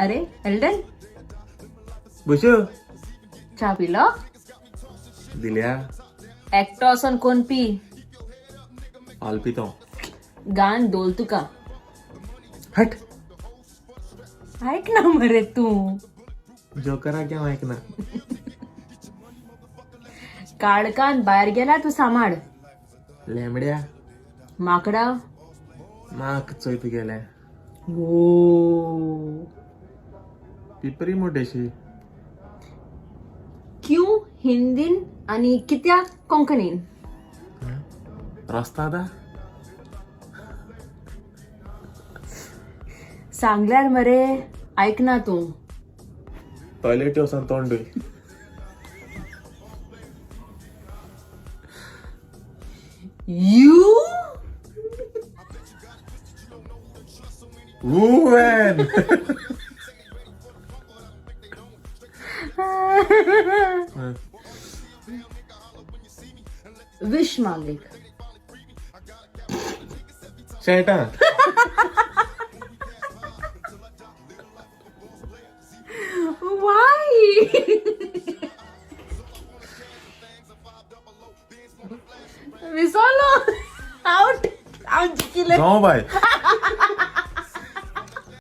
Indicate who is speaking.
Speaker 1: अरे एल्डन,
Speaker 2: बुशू
Speaker 1: चहा पिलो?
Speaker 2: दिल्या
Speaker 1: ऍक्टॉसन कोण पी?
Speaker 2: हाल पितो.
Speaker 1: गाण दोल तुका.
Speaker 2: हट
Speaker 1: ऐक ना मरे तू.
Speaker 2: जोकरा क्या ऐक ना.
Speaker 1: काळकान बाहेर गेला तू सांभाळ.
Speaker 2: लेंबड्या
Speaker 1: माकडा
Speaker 2: माक चोयत गेल्या.
Speaker 1: हो.
Speaker 2: पिपरी मोठेशी
Speaker 1: क्यू हिंदीन आणि कित्या कोंकणीन?
Speaker 2: रस्ता दा
Speaker 1: सांगल्यार मरे ऐक ना तू.
Speaker 2: टॉयलेट वचून तोंड
Speaker 1: यू
Speaker 2: वुमेन.
Speaker 1: विश मागिक.
Speaker 2: शेटा
Speaker 1: वाय? विसरलो. Out out.
Speaker 2: जाऊ बाय.